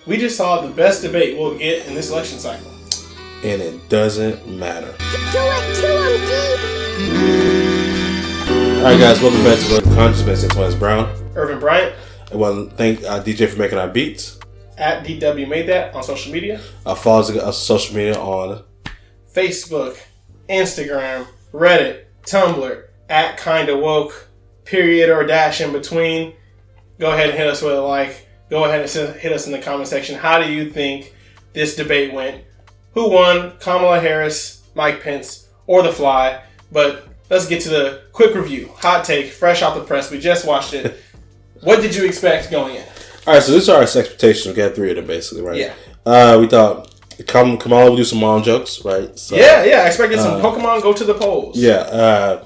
We just saw the best debate we'll get in this election cycle. And it doesn't matter. Do it to him, Alright guys, welcome back to World Consciousness. It's Wes Brown. Ervin Bryant. I want to thank DJ for making our beats. At DW Made That on social media. Follow us on social media on Facebook, Instagram, Reddit, Tumblr, at Kinda Woke, period or dash in between. Go ahead and hit us with a like. Go ahead and hit us in the comment section. How do you think this debate went? Who won? Kamala Harris, Mike Pence, or The Fly? But let's get to the quick review. Hot take, fresh off the press. We just watched it. What did you expect going in? Alright, so this are our expectations. We got 3 of them basically, right? Yeah. We thought Kamala would do some mom jokes, right? So, yeah. I expected some Pokemon go to the polls. Yeah.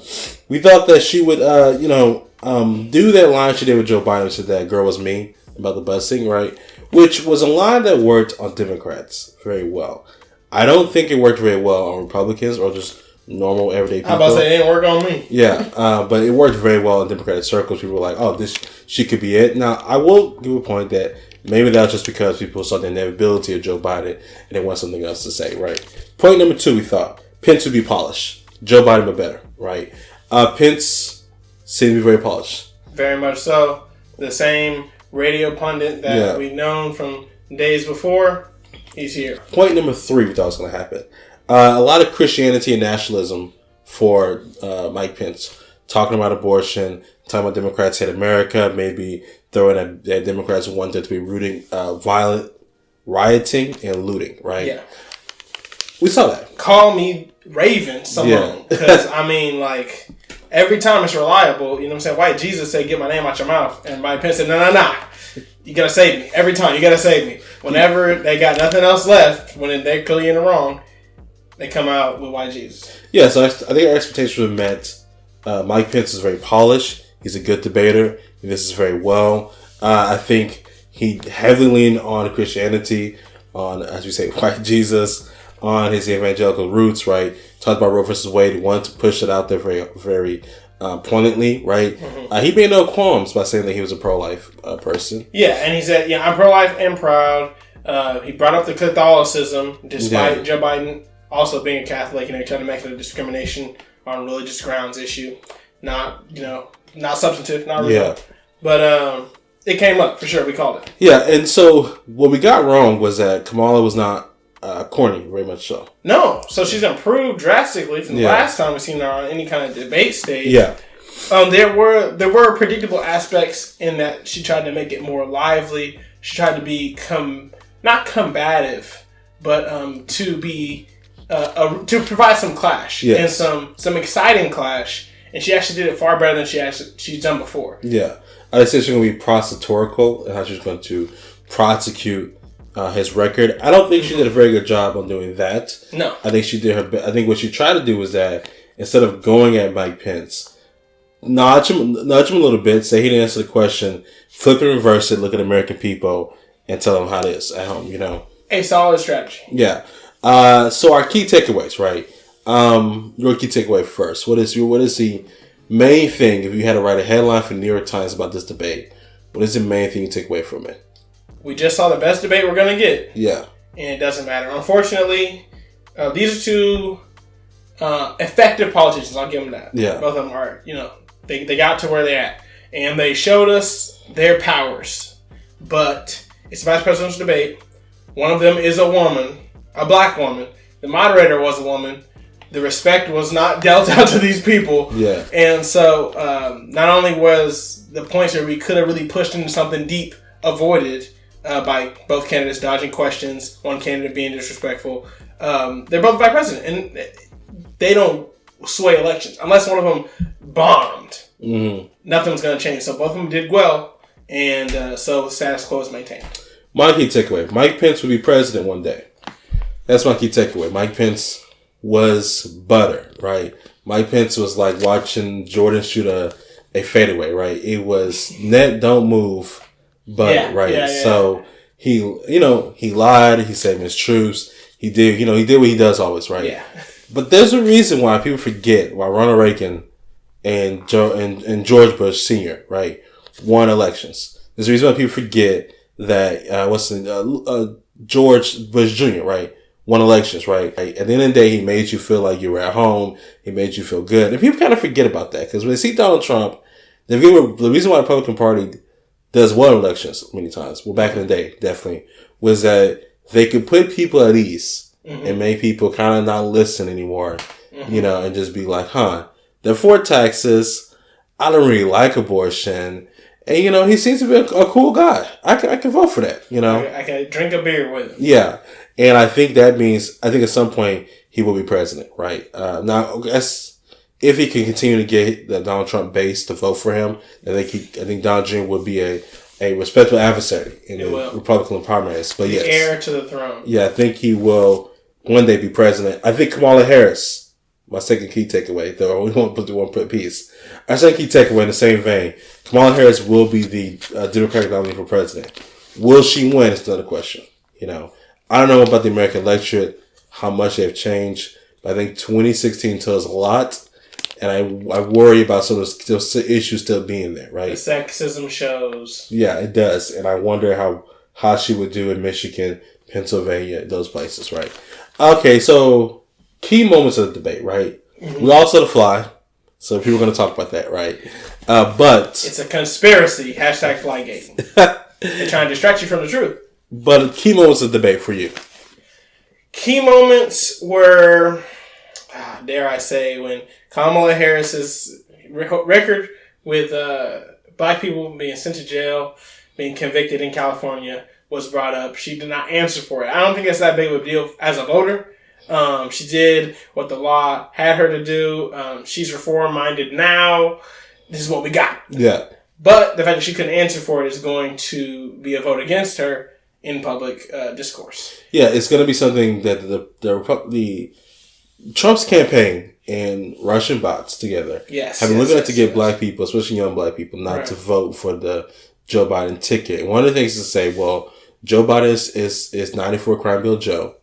We thought that she would, do that line she did with Joe Biden, which said that girl was mean about the busing, right? Which was a line that worked on Democrats very well. I don't think it worked very well on Republicans or just normal everyday people. I'm about to say it didn't work on me. Yeah, but it worked very well in Democratic circles. People were like, "Oh, she could be it." Now, I will give a point that maybe that was just because people saw the inevitability of Joe Biden and they want something else to say, right? Point number 2, we thought Pence would be polished, Joe Biden but better, right? Pence seemed to be very polished, very much so. The same radio pundit that we've known from days before. He's here. Point number 3, we thought was going to happen. A lot of Christianity and nationalism for Mike Pence. Talking about abortion, talking about Democrats hate America, maybe throwing at Democrats who want there to be violent rioting and looting, right? Yeah. We saw that. Call me Raven, someone. Because, every time it's reliable, you know what I'm saying? White Jesus said, get my name out your mouth. And Mike Pence said, no. You gotta save me. Every time, you gotta save me. Whenever they got nothing else left, when they're clearly in the wrong, they come out with white Jesus. Yeah, so I think our expectations were met. Mike Pence is very polished. He's a good debater. He does this very well. I think he heavily leaned on Christianity, on, as we say, white Jesus, on his evangelical roots, right? Talked about Roe versus Wade. He wanted to push it out there very, very poignantly, right? Mm-hmm. He made no qualms by saying that he was a pro-life person. Yeah, and he said, I'm pro-life and proud. He brought up the Catholicism, despite Joe Biden also being a Catholic, trying to make it a discrimination on religious grounds issue. Not substantive, not real. Yeah. But it came up, for sure. We called it. Yeah, and so what we got wrong was that Kamala was not corny, very much so. No, so she's improved drastically from the last time we've seen her on any kind of debate stage. Yeah. There were predictable aspects in that she tried to make it more lively. She tried to be not combative, but to be to provide some clash and some exciting clash. And she actually did it far better than she's done before. Yeah, I said she's going to be prosecutorial and how she's going to prosecute his record. I don't think she did a very good job on doing that. No. I think she did her best. I think what she tried to do was that instead of going at Mike Pence, nudge him a little bit, say he didn't answer the question, flip and reverse it, look at American people, and tell them how it is at home, A solid strategy. Yeah. So our key takeaways, right? Your key takeaway first. What is the main thing, if you had to write a headline for New York Times about this debate, what is the main thing you take away from it? We just saw the best debate we're going to get. Yeah. And it doesn't matter. Unfortunately, these are two effective politicians. I'll give them that. Yeah. Both of them are, they got to where they're at. And they showed us their powers. But it's a vice presidential debate. One of them is a woman, a black woman. The moderator was a woman. The respect was not dealt out to these people. Yeah. And so not only was the points where we could have really pushed into something deep avoided by both candidates dodging questions, one candidate being disrespectful. They're both vice president, and they don't sway elections unless one of them bombed. Mm-hmm. Nothing's going to change. So both of them did well, and so status quo is maintained. My key takeaway: Mike Pence will be president one day. That's my key takeaway. Mike Pence was butter, right? Mike Pence was like watching Jordan shoot a fadeaway, right? It was net don't move. But right, so he lied. He said mistruths. He did what he does always, right? Yeah. But there's a reason why people forget why Ronald Reagan and George Bush Sr. right won elections. There's a reason why people forget that George Bush Jr., right, won elections, right? At the end of the day, he made you feel like you were at home. He made you feel good. And people kind of forget about that because when they see Donald Trump, the reason why the Republican Party does well in elections many times, well, back in the day, definitely, was that they could put people at ease and make people kind of not listen anymore, and just be like, they're for taxes. I don't really like abortion. And, he seems to be a cool guy. I can vote for that, I can drink a beer with him. Yeah. And I think that means, at some point, he will be president, right? Now, if he can continue to get the Donald Trump base to vote for him, I think Donald Jr. would be a respectable adversary in the Republican primaries. But the heir to the throne. Yeah, I think he will one day be president. I think Kamala Harris, my second key takeaway, though we won't put peace. Our second key takeaway in the same vein, Kamala Harris will be the Democratic nominee for president. Will she win is another question. I don't know about the American electorate, how much they've changed, but I think 2016 tells a lot. And I worry about some of those issues still being there, right? The sexism shows. Yeah, it does. And I wonder how she would do in Michigan, Pennsylvania, those places, right? Okay, so key moments of the debate, right? We all saw The Fly, so people are going to talk about that, right? But it's a conspiracy, #Flygate. They're trying to distract you from the truth. But key moments of the debate for you. Key moments were, dare I say, when Kamala Harris's record with black people being sent to jail, being convicted in California was brought up. She did not answer for it. I don't think it's that big of a deal as a voter. She did what the law had her to do. She's reform-minded now. This is what we got. Yeah. But the fact that she couldn't answer for it is going to be a vote against her in public discourse. Yeah, it's going to be something that the Trump's campaign and Russian bots together have been looking at to get black people, especially young black people, not to vote for the Joe Biden ticket. And one of the things is to say, well, Joe Biden is 94 Crime Bill Joe,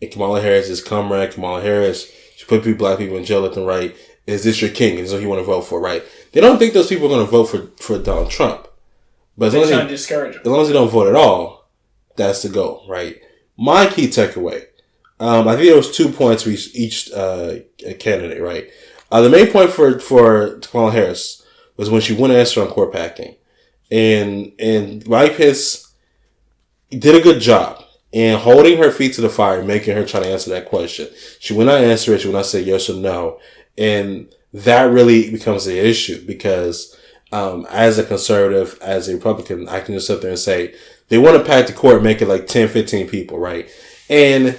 and Kamala Harris is Comrade Kamala Harris. She put black people in jail left and right. Is this your king? And so you want to vote for, right? They don't think those people are going to vote for Donald Trump. But as long as they don't vote at all, that's the goal, right? My key takeaway. I think there was 2 points for each candidate, right? The main point for Kamala Harris was when she wouldn't answer on court packing. And Mike Pence did a good job in holding her feet to the fire, making her try to answer that question. She would not answer it. She would not say yes or no. And that really becomes the issue because as a conservative, as a Republican, I can just sit there and say, they want to pack the court, make it like 10, 15 people, right? And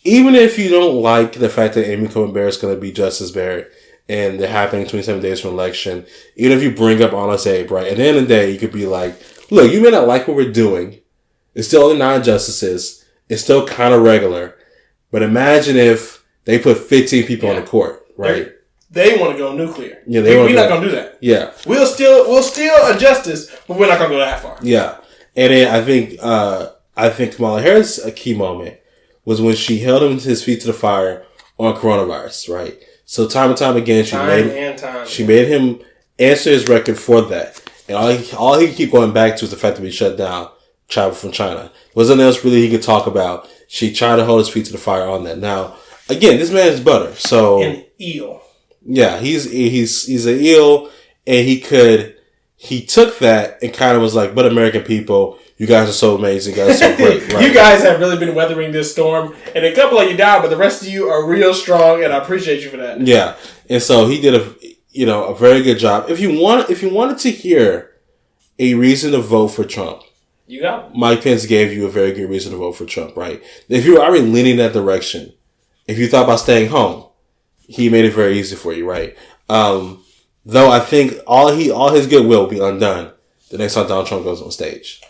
even if you don't like the fact that Amy Coney Barrett is going to be Justice Barrett and they're happening 27 days from election, even if you bring up Honest Abe, right? At the end of the day, you could be like, look, you may not like what we're doing. It's still only 9 justices. It's still kind of regular. But imagine if they put 15 people on the court, right? They want to go nuclear. Yeah, we're not going to do that. Yeah. We'll steal a justice, but we're not going to go that far. Yeah. And then I think Kamala Harris' a key moment was when she held his feet to the fire on coronavirus, right? So time and time again, she made him answer his record for that. And all he could keep going back to is the fact that we shut down travel from China. Wasn't else really he could talk about. She tried to hold his feet to the fire on that. Now, again, this man is butter. So an eel. Yeah, he's an eel, and he took that and kind of was like, but American people, you guys are so amazing, you guys are so great. Right? You guys have really been weathering this storm, and a couple of you died, but the rest of you are real strong, and I appreciate you for that. Yeah, and so he did a very good job. If you wanted to hear a reason to vote for Trump, you got it. Mike Pence gave you a very good reason to vote for Trump, right? If you were already leaning that direction, if you thought about staying home, he made it very easy for you, right? Though I think all his goodwill will be undone the next time Donald Trump goes on stage.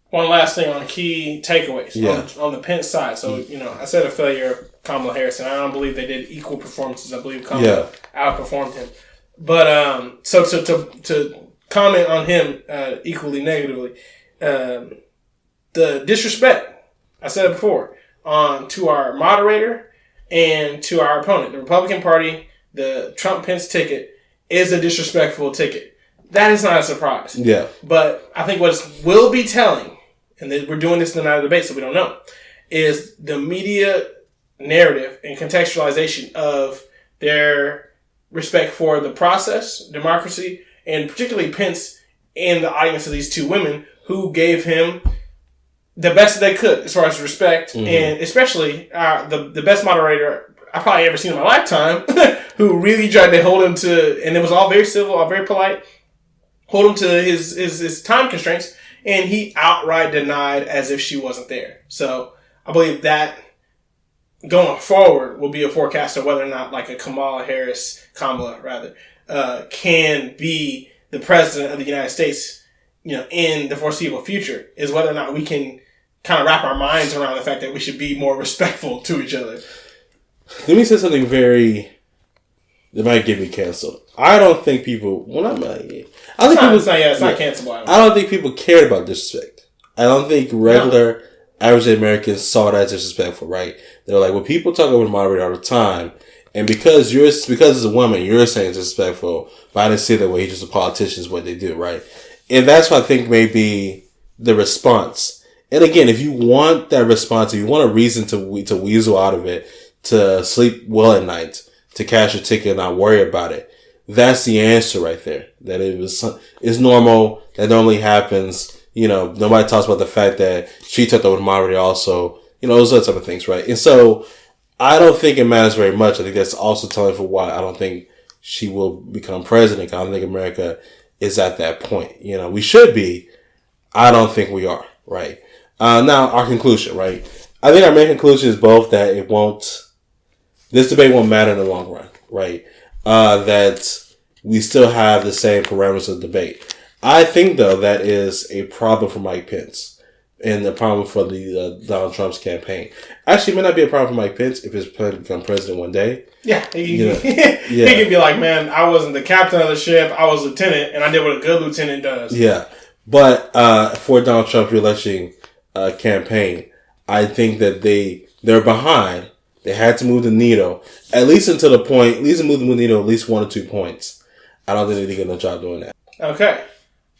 One last thing on key takeaways on the Pence side. So, I said a failure of Kamala Harris, and I don't believe they did equal performances. I believe Kamala outperformed him. But so to comment on him equally negatively, the disrespect, I said it before, to our moderator and to our opponent. The Republican Party, the Trump-Pence ticket, is a disrespectful ticket. That is not a surprise. Yeah. But I think what will be telling and we're doing this in the night of debate, so we don't know, is the media narrative and contextualization of their respect for the process, democracy, and particularly Pence and the audience of these two women who gave him the best that they could as far as respect, and especially the best moderator I probably ever seen in my lifetime, who really tried to hold him to, and it was all very civil, all very polite, hold him to his time constraints, and he outright denied as if she wasn't there. So I believe that going forward will be a forecast of whether or not like a Kamala, can be the president of the United States, in the foreseeable future, is whether or not we can kind of wrap our minds around the fact that we should be more respectful to each other. Let me say something that might get me canceled. I don't think people. Well, not my. It's not cancelable. I don't think people cared about disrespect. I don't think regular average Americans saw it as disrespectful. Right? They're like, well, people talk over the moderator all the time, and because as a woman, you're saying it's disrespectful. But I didn't see that way. He's just a politician is what they do, right? And that's what I think may be the response. And again, if you want that response, if you want a reason to weasel out of it, to sleep well at night, to cash a ticket and not worry about it, that's the answer right there. That it's normal. That normally happens. Nobody talks about the fact that she took over the moderator also. Those other type of things, right? And so I don't think it matters very much. I think that's also telling for why I don't think she will become president. I don't think America is at that point. We should be. I don't think we are, right? Now, our conclusion, right? I think our main conclusion is both that this debate won't matter in the long run, right? That we still have the same parameters of debate. I think, though, that is a problem for Mike Pence and the problem for the Donald Trump's campaign. Actually, it may not be a problem for Mike Pence if he's become president one day. Yeah. He could be like, man, I wasn't the captain of the ship. I was lieutenant, and I did what a good lieutenant does. Yeah. But for Donald Trump's re-election campaign, I think that they're behind. They had to move the needle, at least move the needle at least 1 or 2 points. I don't think they did a good job doing that. Okay.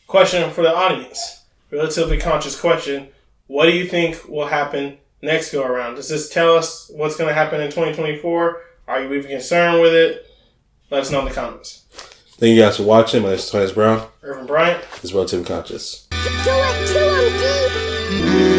Question for the audience. Relatively conscious question. What do you think will happen next go around? Does this tell us what's going to happen in 2024? Are you even concerned with it? Let us know in the comments. Thank you guys for watching. My name is Clarence Brown. Ervin Bryant. This is Relatively Conscious. Do it to him, G.